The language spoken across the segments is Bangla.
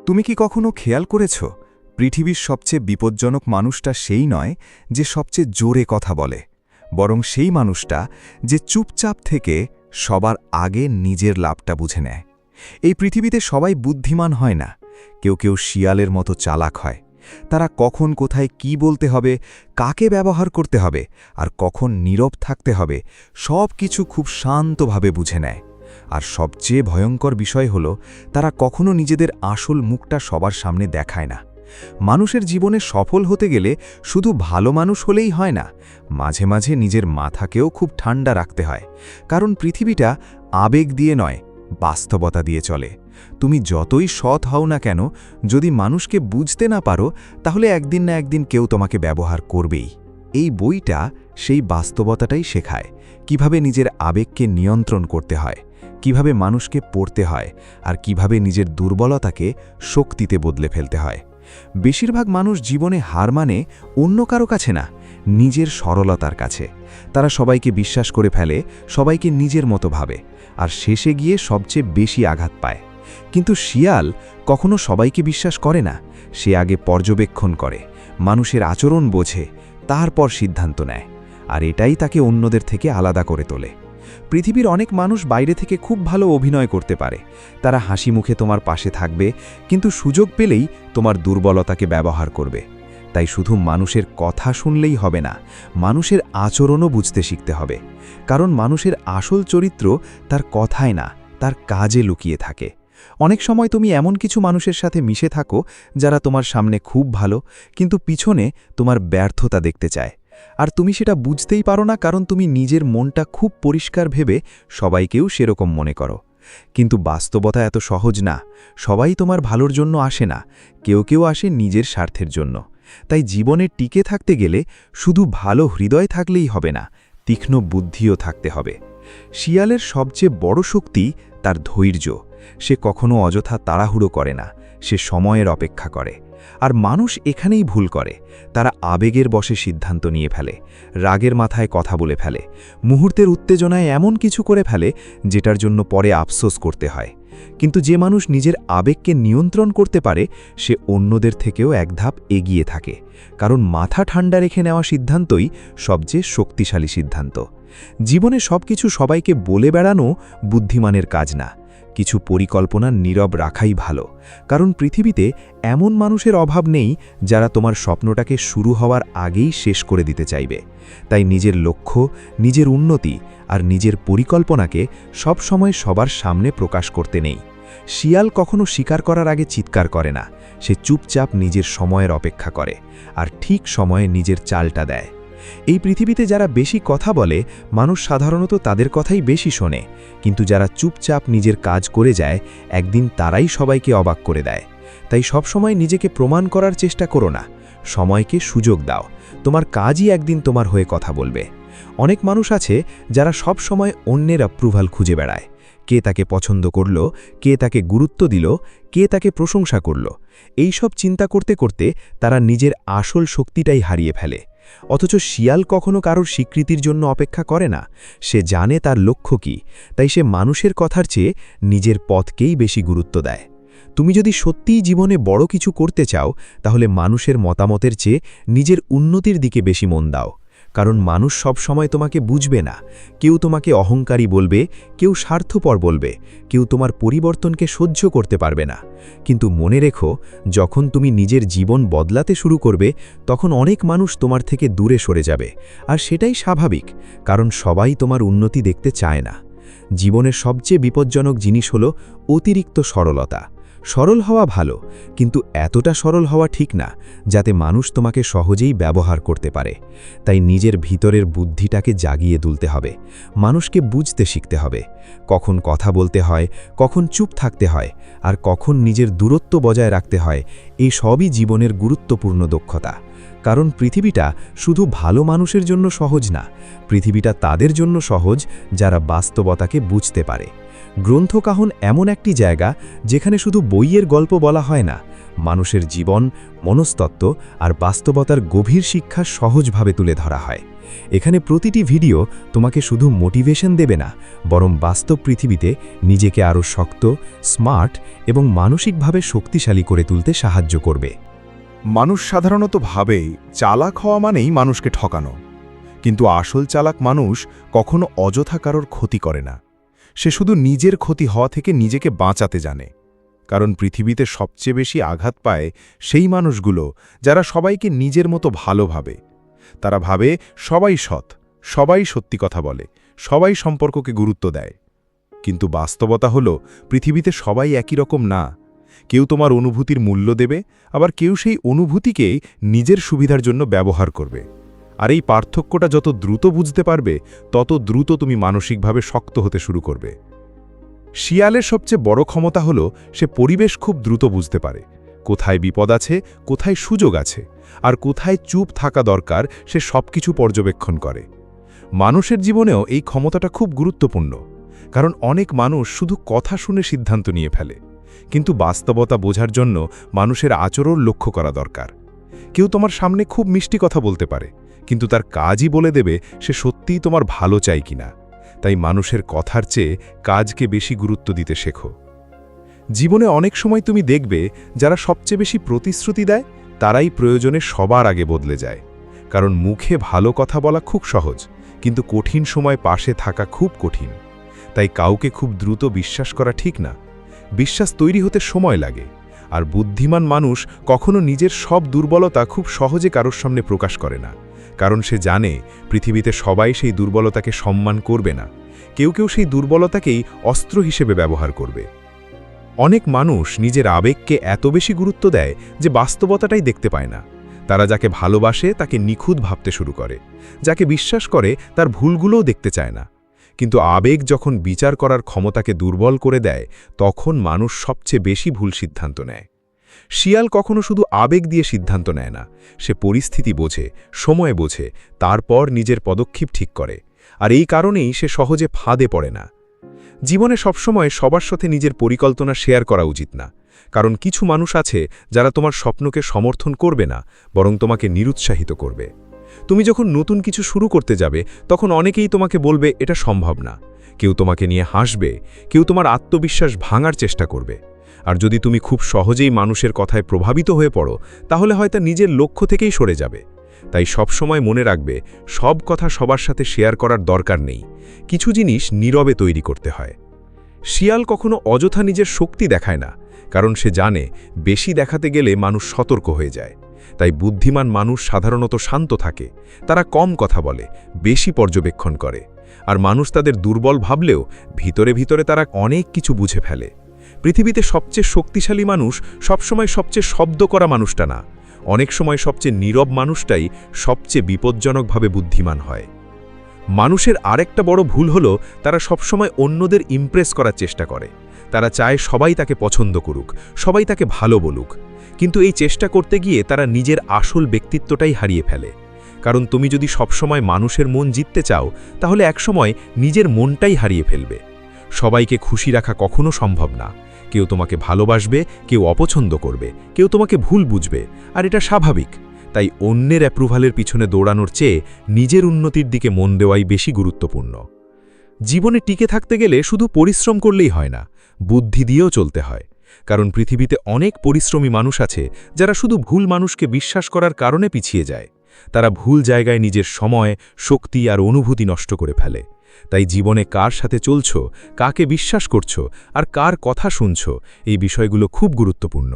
তুমি কি কখনো খেয়াল করেছ পৃথিবীর সবচেয়ে বিপজ্জনক মানুষটা সেই নয় যে সবচেয়ে জোরে কথা বলে, বরং সেই মানুষটা যে চুপচাপ থেকে সবার আগে নিজের লাভটা বুঝে নেয়। এই পৃথিবীতে সবাই বুদ্ধিমান হয় না, কেউ কেউ শিয়ালের মতো চালাক হয়। তারা কখন কোথায় কি বলতে হবে, কাকে ব্যবহার করতে হবে আর কখন নীরব থাকতে হবে সব কিছু খুব শান্তভাবে বুঝে নেয়। আর সবচেয়ে ভয়ঙ্কর বিষয় হল তারা কখনো নিজেদের আসল মুখটা সবার সামনে দেখায় না। মানুষের জীবনে সফল হতে গেলে শুধু ভালো মানুষ হলেই হয় না, মাঝে মাঝে নিজের মাথাকেও খুব ঠান্ডা রাখতে হয়। কারণ পৃথিবীটা আবেগ দিয়ে নয়, বাস্তবতা দিয়ে চলে। তুমি যতই সৎ হও না কেন, যদি মানুষকে বুঝতে না পারো তাহলে একদিন না একদিন কেউ তোমাকে ব্যবহার করবেই। এই বইটা সেই বাস্তবতাটাই শেখায়, কিভাবে নিজের আবেগকে নিয়ন্ত্রণ করতে হয়, কিভাবে মানুষকে পড়তে হয় আর কিভাবে নিজের দুর্বলতাকে শক্তিতে বদলে ফেলতে হয়। বেশিরভাগ মানুষ জীবনে হার মানে অন্য কারো কাছে না, নিজের সরলতার কাছে। তারা সবাইকে বিশ্বাস করে ফেলে, সবাইকে নিজের মতো ভাবে, আর শেষে গিয়ে সবচেয়ে বেশি আঘাত পায়। কিন্তু শিয়াল কখনো সবাইকে বিশ্বাস করে না, সে আগে পর্যবেক্ষণ করে, মানুষের আচরণ বোঝে, তারপর সিদ্ধান্ত নেয়। আর এটাই তাকে অন্যদের থেকে আলাদা করে তোলে। পৃথিবীর অনেক মানুষ বাইরে থেকে খুব ভালো অভিনয় করতে পারে, তারা হাসি মুখে তোমার পাশে থাকবে, কিন্তু সুযোগ পেলেই তোমার দুর্বলতাকে ব্যবহার করবে। তাই শুধু মানুষের কথা শুনলেই হবে না, মানুষের আচরণও বুঝতে শিখতে হবে। কারণ মানুষের আসল চরিত্র তার কথায় না, তার কাজে লুকিয়ে থাকে। অনেক সময় তুমি এমন কিছু মানুষের সাথে মিশে থাকো যারা তোমার সামনে খুব ভালো, কিন্তু পিছনে তোমার ব্যর্থতা দেখতে চায়। আর তুমি সেটা বুঝতেই পারো না, কারণ তুমি নিজের মনটা খুব পরিষ্কার ভেবে সবাইকেও সেরকম মনে করো। কিন্তু বাস্তবতা এত সহজ না, সবাই তোমার ভালোর জন্য আসে না, কেউ কেউ আসে নিজের স্বার্থের জন্য। তাই জীবনে টিকে থাকতে গেলে শুধু ভালো হৃদয় থাকলেই হবে না, তীক্ষ্ণ বুদ্ধিও থাকতে হবে। শিয়ালের সবচেয়ে বড় শক্তি তার ধৈর্য। সে কখনো অযথা তাড়াহুড়ো করে না, সে সময়ের অপেক্ষা করে। আর মানুষ এখানেই ভুল করে, তারা আবেগের বশে সিদ্ধান্ত নিয়ে ফেলে, রাগের মাথায় কথা বলে ফেলে, মুহূর্তের উত্তেজনায় এমন কিছু করে ফেলে যেটার জন্য পরে আফসোস করতে হয়। কিন্তু যে মানুষ নিজের আবেগকে নিয়ন্ত্রণ করতে পারে, সে অন্যদের থেকেও এক ধাপ এগিয়ে থাকে। কারণ মাথা ঠান্ডা রেখে নেওয়া সিদ্ধান্তই সবচেয়ে শক্তিশালী সিদ্ধান্ত। জীবনে সবকিছু সবাইকে বলে বেড়ানো বুদ্ধিমানের কাজ না, কিছু পরিকল্পনা নীরব রাখাই ভালো। কারণ পৃথিবীতে এমন মানুষের অভাব নেই যারা তোমার স্বপ্নটাকে শুরু হওয়ার আগেই শেষ করে দিতে চাইবে। তাই নিজের লক্ষ্য, নিজের উন্নতি আর নিজের পরিকল্পনাকে সব সময় সবার সামনে প্রকাশ করতে নেই। শিয়াল কখনো শিকার করার আগে চিৎকার করে না, সে চুপচাপ নিজের সময়ের অপেক্ষা করে আর ঠিক সময়ে নিজের চালটা দেয়। এই পৃথিবীতে যারা বেশি কথা বলে, মানুষ সাধারণত তাদের কথাই বেশি শোনে, কিন্তু যারা চুপচাপ নিজের কাজ করে যায়, একদিন তারাই সবাইকে অবাক করে দেয়। তাই সবসময় নিজেকে প্রমাণ করার চেষ্টা করো না, সময়কে সুযোগ দাও, তোমার কাজই একদিন তোমার হয়ে কথা বলবে। অনেক মানুষ আছে যারা সব সময় অন্যের অ্যাপ্রুভাল খুঁজে বেড়ায়, কে তাকে পছন্দ করল, কে তাকে গুরুত্ব দিল, কে তাকে প্রশংসা করল। এই সব চিন্তা করতে করতে তারা নিজের আসল শক্তিটাই হারিয়ে ফেলে। অথচ শিয়াল কখনো কারোর স্বীকৃতির জন্য অপেক্ষা করে না, সে জানে তার লক্ষ্য কী, তাই সে মানুষের কথার চেয়ে নিজের পথকেই বেশি গুরুত্ব দেয়। তুমি যদি সত্যিই জীবনে বড় কিছু করতে চাও, তাহলে মানুষের মতামতের চেয়ে নিজের উন্নতির দিকে বেশি মন দাও। কারণ মানুষ সব সময় তোমাকে বুঝবে না, কেউ তোমাকে অহংকারী বলবে, কেউ স্বার্থপর বলবে, কেউ তোমার পরিবর্তনকে সহ্য করতে পারবে না। কিন্তু মনে রেখো, যখন তুমি নিজের জীবন বদলাতে শুরু করবে, তখন অনেক মানুষ তোমার থেকে দূরে সরে যাবে। আর সেটাই স্বাভাবিক, কারণ সবাই তোমার উন্নতি দেখতে চায় না। জীবনের সবচেয়ে বিপজ্জনক জিনিস হলো অতিরিক্ত সরলতা। সরল হওয়া ভালো, কিন্তু এতটা সরল হওয়া ঠিক না যাতে মানুষ তোমাকে সহজেই ব্যবহার করতে পারে। তাই নিজের ভিতরের বুদ্ধিটাকে জাগিয়ে তুলতে হবে, মানুষকে বুঝতে শিখতে হবে, কখন কথা বলতে হয়, কখন চুপ থাকতে হয়, আর কখন নিজের দূরত্ব বজায় রাখতে হয়। এই সবই জীবনের গুরুত্বপূর্ণ দক্ষতা। কারণ পৃথিবীটা শুধু ভালো মানুষের জন্য সহজ না, পৃথিবীটা তাদের জন্য সহজ যারা বাস্তবতাকে বুঝতে পারে। গ্রন্থকাহন এমন একটি জায়গা যেখানে শুধু বইয়ের গল্প বলা হয় না, মানুষের জীবন, মনস্তত্ত্ব আর বাস্তবতার গভীর শিক্ষা সহজভাবে তুলে ধরা হয়। এখানে প্রতিটি ভিডিও তোমাকে শুধু মোটিভেশন দেবে না, বরং বাস্তব পৃথিবীতে নিজেকে আরও শক্ত, স্মার্ট এবং মানসিকভাবে শক্তিশালী করে তুলতে সাহায্য করবে। মানুষ সাধারণত ভাবে চালাক হওয়া মানেই মানুষকে ঠকানো, কিন্তু আসল চালাক মানুষ কখনো অযথা কারোর ক্ষতি করে না। সে শুধু নিজের ক্ষতি হওয়া থেকে নিজেকে বাঁচাতে জানে। কারণ পৃথিবীতে সবচেয়ে বেশি আঘাত পায় সেই মানুষগুলো যারা সবাইকে নিজের মতো ভালো ভাবে। তারা ভাবে সবাই সৎ, সবাই সত্যি কথা বলে, সবাই সম্পর্ককে গুরুত্ব দেয়। কিন্তু বাস্তবতা হলো পৃথিবীতে সবাই একই রকম না। কেউ তোমার অনুভূতির মূল্য দেবে, আবার কেউ সেই অনুভূতিকে নিজের সুবিধার জন্য ব্যবহার করবে। আর এই পার্থক্যটা যত দ্রুত বুঝতে পারবে, তত দ্রুত তুমি মানসিকভাবে শক্ত হতে শুরু করবে। শিয়ালের সবচেয়ে বড় ক্ষমতা হলো সে পরিবেশ খুব দ্রুত বুঝতে পারে। কোথায় বিপদ আছে, কোথায় সুযোগ আছে, আর কোথায় চুপ থাকা দরকার, সে সবকিছু পর্যবেক্ষণ করে। মানুষের জীবনেও এই ক্ষমতাটা খুব গুরুত্বপূর্ণ, কারণ অনেক মানুষ শুধু কথা শুনে সিদ্ধান্ত নিয়ে ফেলে। কিন্তু বাস্তবতা বোঝার জন্য মানুষের আচরণ লক্ষ্য করা দরকার। কেউ তোমার সামনে খুব মিষ্টি কথা বলতে পারে, কিন্তু তার কাজই বলে দেবে সে সত্যিই তোমার ভালো চায় কিনা। তাই মানুষের কথার চেয়ে কাজকে বেশি গুরুত্ব দিতে শেখো। জীবনে অনেক সময় তুমি দেখবে যারা সবচেয়ে বেশি প্রতিশ্রুতি দেয় তারাই প্রয়োজনে সবার আগে বদলে যায়। কারণ মুখে ভালো কথা বলা খুব সহজ, কিন্তু কঠিন সময় পাশে থাকা খুব কঠিন। তাই কাউকে খুব দ্রুত বিশ্বাস করা ঠিক না। বিশ্বাস তৈরি হতে সময় লাগে। আর বুদ্ধিমান মানুষ কখনো নিজের সব দুর্বলতা খুব সহজে কারোর সামনে প্রকাশ করে না, কারণ সে জানে পৃথিবীতে সবাই সেই দুর্বলতাকে সম্মান করবে না। কেউ কেউ সেই দুর্বলতাকেই অস্ত্র হিসেবে ব্যবহার করবে। অনেক মানুষ নিজের আবেগকে এত বেশি গুরুত্ব দেয় যে বাস্তবতাটাই দেখতে পায় না। তারা যাকে ভালোবাসে তাকে নিখুঁত ভাবতে শুরু করে, যাকে বিশ্বাস করে তার ভুলগুলোও দেখতে চায় না। কিন্তু আবেগ যখন বিচার করার ক্ষমতাকে দুর্বল করে দেয়, তখন মানুষ সবচেয়ে বেশি ভুল সিদ্ধান্ত নেয়। শিয়াল কখনো শুধু আবেগ দিয়ে সিদ্ধান্ত নেয় না, সে পরিস্থিতি বোঝে, সময় বোঝে, তারপর নিজের পদক্ষেপ ঠিক করে। আর এই কারণেই সে সহজে ফাঁদে পড়ে না। জীবনে সবসময় সবার সাথে নিজের পরিকল্পনা শেয়ার করা উচিত না, কারণ কিছু মানুষ আছে যারা তোমার স্বপ্নকে সমর্থন করবে না, বরং তোমাকে নিরুৎসাহিত করবে। তুমি যখন নতুন কিছু শুরু করতে যাবে, তখন অনেকেই তোমাকে বলবে এটা সম্ভব না। কেউ তোমাকে নিয়ে হাসবে, কেউ তোমার আত্মবিশ্বাস ভাঙার চেষ্টা করবে। আর যদি তুমি খুব সহজেই মানুষের কথায় প্রভাবিত হয়ে পড়ো, তাহলে হয়তো নিজের লক্ষ্য থেকেই সরে যাবে। তাই সবসময় মনে রাখবে, সব কথা সবার সাথে শেয়ার করার দরকার নেই। কিছু জিনিস নীরবে তৈরি করতে হয়। শিয়াল কখনো অযথা নিজের শক্তি দেখায় না, কারণ সে জানে বেশি দেখাতে গেলে মানুষ সতর্ক হয়ে যায়। তাই বুদ্ধিমান মানুষ সাধারণত শান্ত থাকে। তারা কম কথা বলে, বেশি পর্যবেক্ষণ করে। আর মানুষ তাদের দুর্বল ভাবলেও ভিতরে ভিতরে তারা অনেক কিছু বুঝে ফেলে। পৃথিবীতে সবচেয়ে শক্তিশালী মানুষ সবসময় সবচেয়ে শব্দ করা মানুষটা না, অনেক সময় সবচেয়ে নীরব মানুষটাই সবচেয়ে বিপজ্জনকভাবে বুদ্ধিমান হয়। মানুষের আরেকটা বড় ভুল হলো তারা সবসময় অন্যদের ইমপ্রেস করার চেষ্টা করে। তারা চায় সবাই তাকে পছন্দ করুক, সবাই তাকে ভালো বলুক। কিন্তু এই চেষ্টা করতে গিয়ে তারা নিজের আসল ব্যক্তিত্বটাই হারিয়ে ফেলে। কারণ তুমি যদি সবসময় মানুষের মন জিততে চাও, তাহলে একসময় নিজের মনটাই হারিয়ে ফেলবে। সবাইকে খুশি রাখা কখনো সম্ভব না। কেউ তোমাকে ভালোবাসবে, কেউ অপছন্দ করবে, কেউ তোমাকে ভুল বুঝবে, আর এটা স্বাভাবিক। তাই অন্যের অ্যাপ্রুভালের পিছনে দৌড়ানোর চেয়ে নিজের উন্নতির দিকে মন দেওয়াই বেশি গুরুত্বপূর্ণ। জীবনে টিকে থাকতে গেলে শুধু পরিশ্রম করলেই হয় না, বুদ্ধি দিয়েও চলতে হয়। কারণ পৃথিবীতে অনেক পরিশ্রমী মানুষ আছে যারা শুধু ভুল মানুষকে বিশ্বাস করার কারণে পিছিয়ে যায়। তারা ভুল জায়গায় নিজের সময়, শক্তি আর অনুভূতি নষ্ট করে ফেলে। তাই জীবনে কার সাথে চলছো, কাকে বিশ্বাস করছো, আর কার কথা শুনছো, এই বিষয়গুলো খুব গুরুত্বপূর্ণ।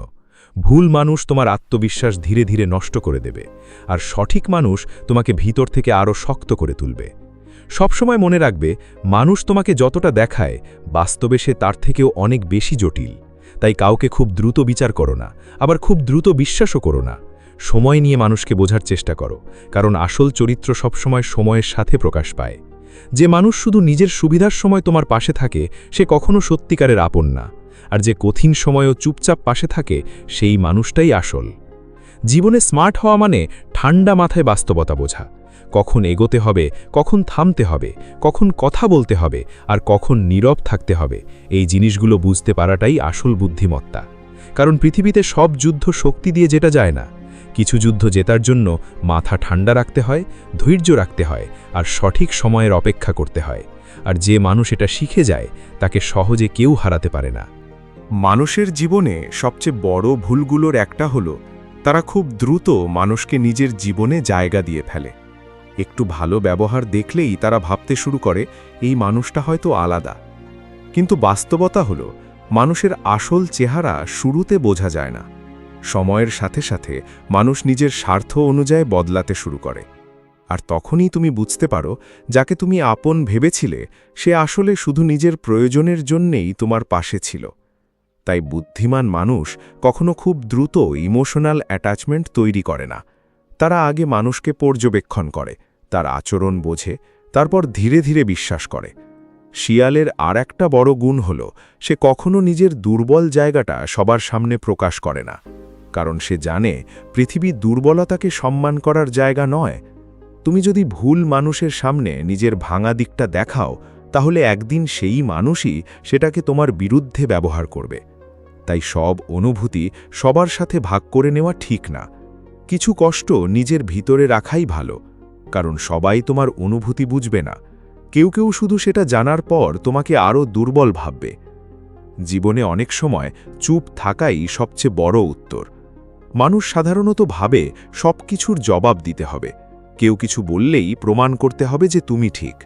ভুল মানুষ তোমার আত্মবিশ্বাস ধীরে ধীরে নষ্ট করে দেবে, আর সঠিক মানুষ তোমাকে ভিতর থেকে আরও শক্ত করে তুলবে। সবসময় মনে রাখবে, মানুষ তোমাকে যতটা দেখায়, বাস্তবে সে তার থেকেও অনেক বেশি জটিল। তাই কাউকে খুব দ্রুত বিচার করো না, আবার খুব দ্রুত বিশ্বাসও করো না। সময় নিয়ে মানুষকে বোঝার চেষ্টা করো, কারণ আসল চরিত্র সবসময় সময়ের সাথে প্রকাশ পায়। যে মানুষ শুধু নিজের সুবিধার সময় তোমার পাশে থাকে, সে কখনো সত্যিকারের আপন না। আর যে কঠিন সময়ও চুপচাপ পাশে থাকে, সেই মানুষটাই আসল। জীবনে স্মার্ট হওয়া মানে ঠান্ডা মাথায় বাস্তবতা বোঝা। কখন এগোতে হবে, কখন থামতে হবে, কখন কথা বলতে হবে, আর কখন নীরব থাকতে হবে, এই জিনিসগুলো বুঝতে পারাটাই আসল বুদ্ধিমত্তা। কারণ পৃথিবীতে সব যুদ্ধ শক্তি দিয়ে যেটা যায় না। কিছু যুদ্ধ জেতার জন্য মাথা ঠান্ডা রাখতে হয়, ধৈর্য রাখতে হয় আর সঠিক সময়ের অপেক্ষা করতে হয়। আর যে মানুষ এটা শিখে যায় তাকে সহজে কেউ হারাতে পারে না। মানুষের জীবনে সবচেয়ে বড় ভুলগুলোর একটা হলো তারা খুব দ্রুত মানুষকে নিজের জীবনে জায়গা দিয়ে ফেলে। একটু ভালো ব্যবহার দেখলেই তারা ভাবতে শুরু করে এই মানুষটা হয়তো আলাদা। কিন্তু বাস্তবতা হলো মানুষের আসল চেহারা শুরুতে বোঝা যায় না। সময়ের সাথে সাথে মানুষ নিজের স্বার্থ অনুযায়ী বদলাতে শুরু করে। আর তখনই তুমি বুঝতে পারো যাকে তুমি আপন ভেবেছিলে সে আসলে শুধু নিজের প্রয়োজনের জন্যেই তোমার পাশে ছিল। তাই বুদ্ধিমান মানুষ কখনো খুব দ্রুত ইমোশনাল অ্যাটাচমেন্ট তৈরি করে না। তারা আগে মানুষকে পর্যবেক্ষণ করে, তার আচরণ বোঝে, তারপর ধীরে ধীরে বিশ্বাস করে। শিয়ালের আর একটা বড় গুণ হল সে কখনো নিজের দুর্বল জায়গাটা সবার সামনে প্রকাশ করে না, কারণ সে জানে পৃথিবী দুর্বলতাকে সম্মান করার জায়গা নয়। তুমি যদি ভুল মানুষের সামনে নিজের ভাঙা দিকটা দেখাও, তাহলে একদিন সেই মানুষই সেটাকে তোমার বিরুদ্ধে ব্যবহার করবে। তাই সব অনুভূতি সবার সাথে ভাগ করে নেওয়া ঠিক না। কিছু কষ্ট নিজের ভিতরে রাখাই ভালো, কারণ সবাই তোমার অনুভূতি বুঝবে না। কেউ কেউ শুধু সেটা জানার পর তোমাকে আরও দুর্বল ভাববে। জীবনে অনেক সময় চুপ থাকাই সবচেয়ে বড় উত্তর। মানুষ সাধারণত ভাবে সব কিছুর জবাব দিতে হবে, কেউ কিছু বললেই প্রমাণ করতে হবে যে তুমি ঠিক।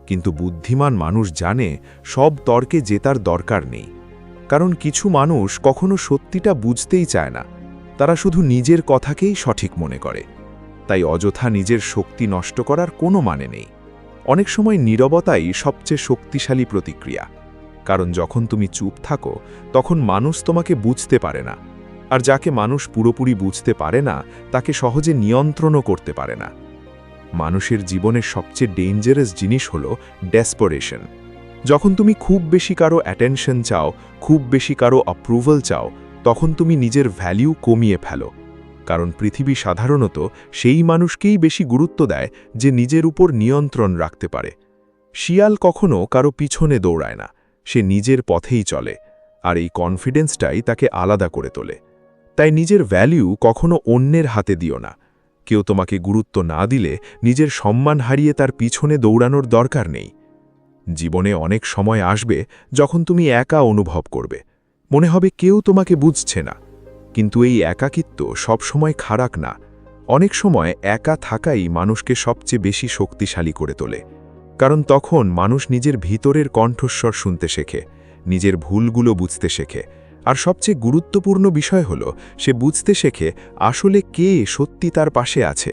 কিন্তু বুদ্ধিমান মানুষ জানে সব তর্কে জেতার দরকার নেই, কারণ কিছু মানুষ কখনো সত্যিটা বুঝতেই চায় না, তারা শুধু নিজের কথাকেই সঠিক মনে করে। তাই অযথা নিজের শক্তি নষ্ট করার কোনো মানে নেই। অনেক সময় নীরবতাই সবচেয়ে শক্তিশালী প্রতিক্রিয়া, কারণ যখন তুমি চুপ থাকো তখন মানুষ তোমাকে বুঝতে পারে না, আর যাকে মানুষ পুরোপুরি বুঝতে পারে না তাকে সহজে নিয়ন্ত্রণও করতে পারে না। মানুষের জীবনের সবচেয়ে ডেঞ্জারাস জিনিস হল ডেসপারেশন। যখন তুমি খুব বেশি কারো অ্যাটেনশন চাও, খুব বেশি কারো অ্যাপ্রুভাল চাও, তখন তুমি নিজের ভ্যালিউ কমিয়ে ফেলো। কারণ পৃথিবী সাধারণত সেই মানুষকেই বেশি গুরুত্ব দেয় যে নিজের উপর নিয়ন্ত্রণ রাখতে পারে। শিয়াল কখনো কারো পিছনে দৌড়ায় না, সে নিজের পথেই চলে, আর এই কনফিডেন্সটাই তাকে আলাদা করে তোলে। তাই নিজের ভ্যালিউ কখনো অন্যের হাতে দিও না। কেউ তোমাকে গুরুত্ব না দিলে নিজের সম্মান হারিয়ে তার পিছনে দৌড়ানোর দরকার নেই। জীবনে অনেক সময় আসবে যখন তুমি একা অনুভব করবে, মনে হবে কেউ তোমাকে বুঝছে না। কিন্তু এই একাকিত্ব সবসময় খারাপ না। অনেক সময় একা থাকাই মানুষকে সবচেয়ে বেশি শক্তিশালী করে তোলে, কারণ তখন মানুষ নিজের ভিতরের কণ্ঠস্বর শুনতে শেখে, নিজের ভুলগুলো বুঝতে শেখে, আর সবচেয়ে গুরুত্বপূর্ণ বিষয় হল সে বুঝতে শেখে আসলে কে সত্যি তার পাশে আছে।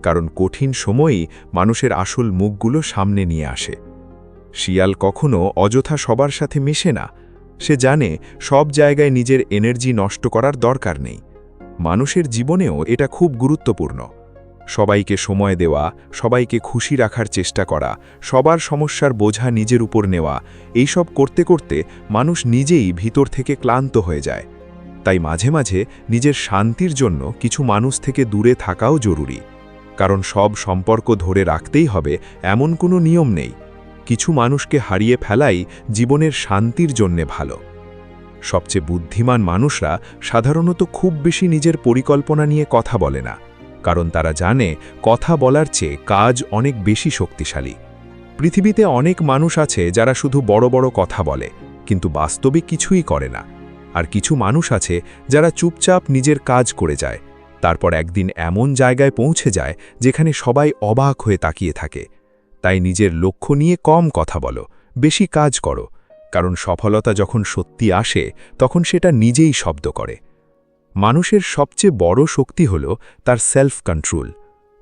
কারণ কঠিন সময়ই মানুষের আসল মুখগুলো সামনে নিয়ে আসে। শিয়াল কখনো অযথা সবার সাথে মেশে না, সে জানে সব জায়গায় নিজের এনার্জি নষ্ট করার দরকার নেই। মানুষের জীবনেও এটা খুব গুরুত্বপূর্ণ। সবাইকে সময় দেওয়া, সবাইকে খুশি রাখার চেষ্টা করা, সবার সমস্যার বোঝা নিজের উপর নেওয়া, এইসব করতে করতে মানুষ নিজেই ভিতর থেকে ক্লান্ত হয়ে যায়। তাই মাঝে মাঝে নিজের শান্তির জন্য কিছু মানুষ থেকে দূরে থাকাও জরুরি, কারণ সব সম্পর্ক ধরে রাখতেই হবে এমন কোনো নিয়ম নেই। কিছু মানুষকে হারিয়ে ফেলাই জীবনের শান্তির জন্যে ভালো। সবচেয়ে বুদ্ধিমান মানুষরা সাধারণত খুব বেশি নিজের পরিকল্পনা নিয়ে কথা বলে না, কারণ তারা জানে কথা বলার চেয়ে কাজ অনেক বেশি শক্তিশালী। পৃথিবীতে অনেক মানুষ আছে যারা শুধু বড় বড় কথা বলে, কিন্তু বাস্তবে কিছুই করে না। আর কিছু মানুষ আছে যারা চুপচাপ নিজের কাজ করে যায়, তারপর একদিন এমন জায়গায় পৌঁছে যায় যেখানে সবাই অবাক হয়ে তাকিয়ে থাকে। তাই নিজের লক্ষ্য নিয়ে কম কথা বলো, বেশি কাজ করো, কারণ সফলতা যখন সত্যি আসে তখন সেটা নিজেই শব্দ করে। মানুষের সবচেয়ে বড় শক্তি হল তার সেলফ কন্ট্রোল।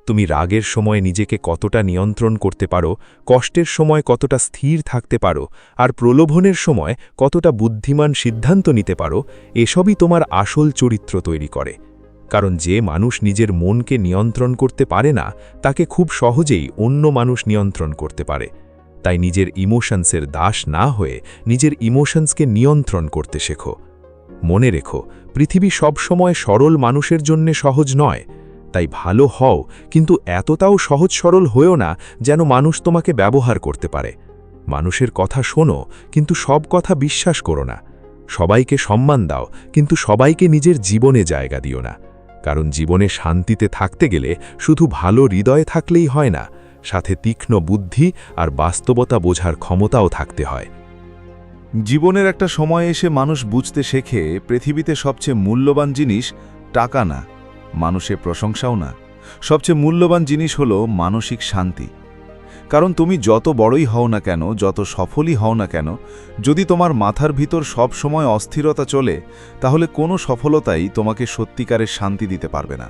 তুমি রাগের সময় নিজেকে কতটা নিয়ন্ত্রণ করতে পারো, কষ্টের সময় কতটা স্থির থাকতে পারো, আর প্রলোভনের সময় কতটা বুদ্ধিমান সিদ্ধান্ত নিতে পারো, এসবই তোমার আসল চরিত্র তৈরি করে। কারণ যে মানুষ নিজের মনকে নিয়ন্ত্রণ করতে পারে না, তাকে খুব সহজেই অন্য মানুষ নিয়ন্ত্রণ করতে পারে। তাই নিজের ইমোশনসের দাস না হয়ে নিজের ইমোশনসকে নিয়ন্ত্রণ করতে শেখো। মনে রেখো, পৃথিবী সব সময় সরল মানুষের জন্য সহজ নয়। তাই ভালো হও, কিন্তু এতটাও সহজ সরল হয়েও না যেন মানুষ তোমাকে ব্যবহার করতে পারে। মানুষের কথা শোনো, কিন্তু সব কথা বিশ্বাস করো না। সবাইকে সম্মান দাও, কিন্তু সবাইকে নিজের জীবনে জায়গা দিও না। কারণ জীবনে শান্তিতে থাকতে গেলে শুধু ভালো হৃদয় থাকলেই হয় না, সাথে তীক্ষ্ণ বুদ্ধি আর বাস্তবতা বোঝার ক্ষমতাও থাকতে হয়। জীবনের একটা সময় এসে মানুষ বুঝতে শেখে পৃথিবীতে সবচেয়ে মূল্যবান জিনিস টাকা না, মানুষের প্রশংসাও না, সবচেয়ে মূল্যবান জিনিস হলো মানসিক শান্তি। কারণ তুমি যত বড়ই হও না কেন, যত সফলই হও না কেন, যদি তোমার মাথার ভিতর সব সময় অস্থিরতা চলে, তাহলে কোনো সফলতাই তোমাকে সত্যিকারের শান্তি দিতে পারবে না।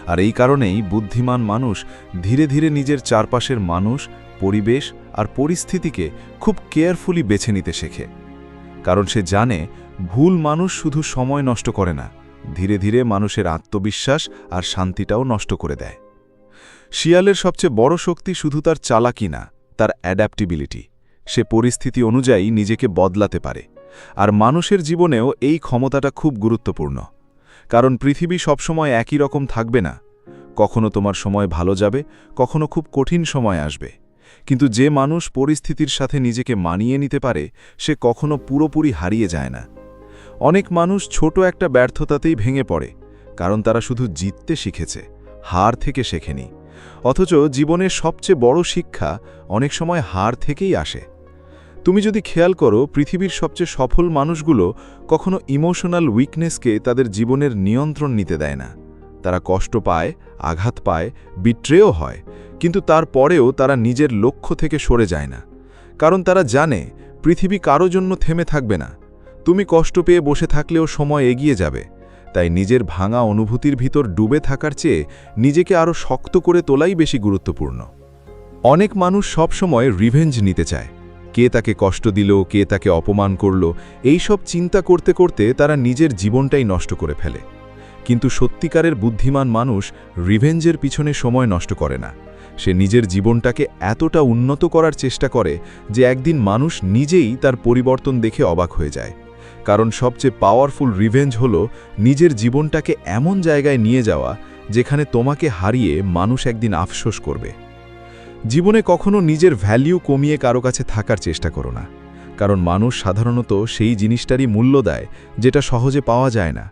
আর এই কারণেই বুদ্ধিমান মানুষ ধীরে ধীরে নিজের চারপাশের মানুষ, পরিবেশ আর পরিস্থিতিকে খুব কেয়ারফুলি বেছে নিতে শেখে। কারণ সে জানে ভুল মানুষ শুধু সময় নষ্ট করে না, ধীরে ধীরে মানুষের আত্মবিশ্বাস আর শান্তিটাও নষ্ট করে দেয়। শিয়ালের সবচেয়ে বড় শক্তি শুধু তার চালাকি না, তার অ্যাডাপ্টিবিলিটি। সে পরিস্থিতি অনুযায়ী নিজেকে বদলাতে পারে। আর মানুষের জীবনেও এই ক্ষমতাটা খুব গুরুত্বপূর্ণ। কারণ পৃথিবী সবসময় একই রকম থাকবে না। কখনো তোমার সময় ভালো যাবে, কখনো খুব কঠিন সময় আসবে। কিন্তু যে মানুষ পরিস্থিতির সাথে নিজেকে মানিয়ে নিতে পারে, সে কখনো পুরোপুরি হারিয়ে যায় না। অনেক মানুষ ছোট একটা ব্যর্থতাতেই ভেঙে পড়ে, কারণ তারা শুধু জিততে শিখেছে, হার থেকে শেখেনি। অথচ জীবনের সবচেয়ে বড় শিক্ষা অনেক সময় হার থেকেই আসে। তুমি যদি খেয়াল করো, পৃথিবীর সবচেয়ে সফল মানুষগুলো কখনো ইমোশনাল উইকনেসকে তাদের জীবনের নিয়ন্ত্রণ নিতে দেয় না। তারা কষ্ট পায়, আঘাত পায়, বিট্রেও হয়, কিন্তু তারপরেও তারা নিজের লক্ষ্য থেকে সরে যায় না। কারণ তারা জানে পৃথিবী কারো জন্য থেমে থাকবে না। তুমি কষ্ট পেয়ে বসে থাকলেও সময় এগিয়ে যাবে। তাই নিজের ভাঙা অনুভূতির ভিতর ডুবে থাকার চেয়ে নিজেকে আরও শক্ত করে তোলাই বেশি গুরুত্বপূর্ণ। অনেক মানুষ সবসময় রিভেঞ্জ নিতে চায়। কে তাকে কষ্ট দিল, কে তাকে অপমান করল, এই সব চিন্তা করতে করতে তারা নিজের জীবনটাই নষ্ট করে ফেলে। কিন্তু সত্যিকারের বুদ্ধিমান মানুষ রিভেঞ্জের পিছনে সময় নষ্ট করে না। সে নিজের জীবনটাকে এতটা উন্নত করার চেষ্টা করে যে একদিন মানুষ নিজেই তার পরিবর্তন দেখে অবাক হয়ে যায়। কারণ সবচেয়ে পাওয়ারফুল রিভেঞ্জ হলো নিজের জীবনটাকে এমন জায়গায় নিয়ে যাওয়া যেখানে তোমাকে হারিয়ে মানুষ একদিন আফসোস করবে। জীবনে কখনো নিজের ভ্যালিউ কমিয়ে কারো কাছে থাকার চেষ্টা করো না। কারণ মানুষ সাধারণত সেই জিনিসটারই মূল্য দেয় যেটা সহজে পাওয়া যায় না।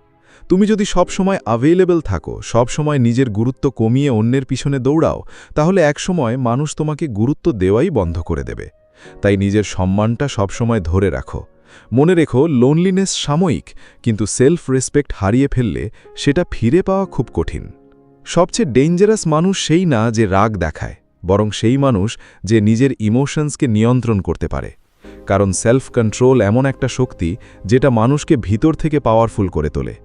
তুমি যদি সব সময় অ্যাভেলেবল থাকো, সব সময় নিজের গুরুত্ব কমিয়ে অন্যের পিছনে দৌড়াও, তাহলে একসময় মানুষ তোমাকে গুরুত্ব দেওয়াই বন্ধ করে দেবে। তাই নিজের সম্মানটা সবসময় ধরে রাখো। মনে রেখো, লোনলিনেস সাময়িক, কিন্তু সেলফ রেসপেক্ট হারিয়ে ফেললে সেটা ফিরে পাওয়া খুব কঠিন। সবচেয়ে ডেঞ্জারাস মানুষ সেই না যে রাগ দেখায়, বরং সেই মানুষ যে নিজের ইমোশনসকে নিয়ন্ত্রণ করতে পারে। কারণ সেলফ কন্ট্রোল এমন একটা শক্তি যেটা মানুষকে ভিতর থেকে পাওয়ারফুল করে তোলে।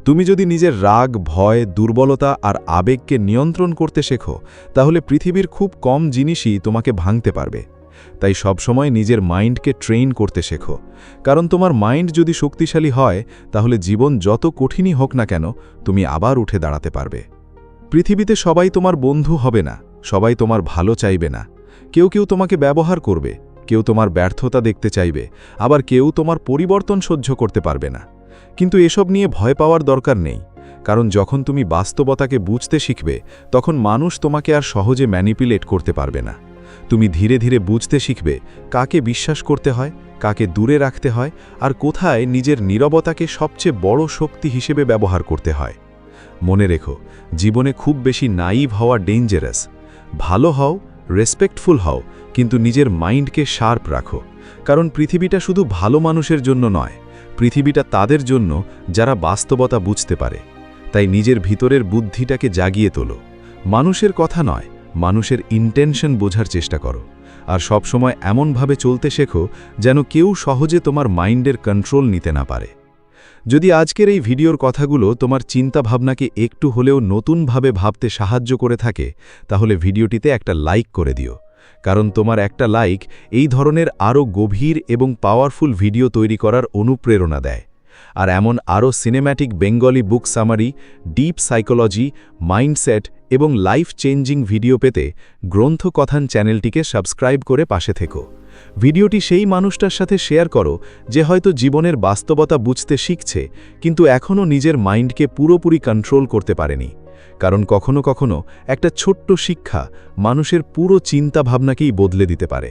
তুমি যদি নিজের রাগ, ভয়, দুর্বলতা আর আবেগকে নিয়ন্ত্রণ করতে শেখো, তাহলে পৃথিবীর খুব কম জিনিসই তোমাকে ভাঙতে পারবে। তাই সবসময় নিজের মাইন্ডকে ট্রেন করতে শেখো। কারণ তোমার মাইন্ড যদি শক্তিশালী হয়, তাহলে জীবন যত কঠিনই হোক না কেন, তুমি আবার উঠে দাঁড়াতে পারবে। পৃথিবীতে সবাই তোমার বন্ধু হবে না, সবাই তোমার ভালো চাইবে না। কেউ কেউ তোমাকে ব্যবহার করবে, কেউ তোমার ব্যর্থতা দেখতে চাইবে, আবার কেউ তোমার পরিবর্তন সহ্য করতে পারবে না। কিন্তু এসব নিয়ে ভয় পাওয়ার দরকার নেই। কারণ যখন তুমি বাস্তবতাকে বুঝতে শিখবে, তখন মানুষ তোমাকে আর সহজে ম্যানিপুলেট করতে পারবে না। তুমি ধীরে ধীরে বুঝতে শিখবে কাকে বিশ্বাস করতে হয়, কাকে দূরে রাখতে হয়, আর কোথায় নিজের নীরবতাকে সবচেয়ে বড় শক্তি হিসেবে ব্যবহার করতে হয়। মনে রেখো, জীবনে খুব বেশি নাইভ হওয়া ডেঞ্জারাস। ভালো হও, রেসপেক্টফুল হও, কিন্তু নিজের মাইন্ডকে শার্প রাখো। কারণ পৃথিবীটা শুধু ভালো মানুষের জন্য নয়, পৃথিবীটা তাদের জন্য যারা বাস্তবতা বুঝতে পারে। তাই নিজের ভিতরের বুদ্ধিটাকে জাগিয়ে তোলো। মানুষের কথা নয়, মানুষের ইন্টেনশন বোঝার চেষ্টা করো। আর সবসময় এমনভাবে চলতে শেখো যেন কেউ সহজে তোমার মাইন্ডের কন্ট্রোল নিতে না পারে। যদি আজকের এই ভিডিওর কথাগুলো তোমার চিন্তাভাবনাকে একটু হলেও নতুনভাবে ভাবতে সাহায্য করে থাকে, তাহলে ভিডিওটিতে একটা লাইক করে দিও। কারণ তোমার একটা লাইক এই ধরনের আরও গভীর এবং পাওয়ারফুল ভিডিও তৈরি করার অনুপ্রেরণা দেয়। আর এমন আরও সিনেম্যাটিক বেঙ্গলি বুক সামারি, ডিপ সাইকোলজি, মাইন্ডসেট এবং লাইফ চেঞ্জিং ভিডিও পেতে গ্রন্থকথান চ্যানেলটিকে সাবস্ক্রাইব করে পাশে থেকো। ভিডিওটি সেই মানুষটার সাথে শেয়ার করো যে হয়তো জীবনের বাস্তবতা বুঝতে শিখছে, কিন্তু এখনও নিজের মাইন্ডকে পুরোপুরি কন্ট্রোল করতে পারেনি। কারণ কখনো কখনো একটা ছোট্ট শিক্ষা মানুষের পুরো চিন্তাভাবনাকেই বদলে দিতে পারে।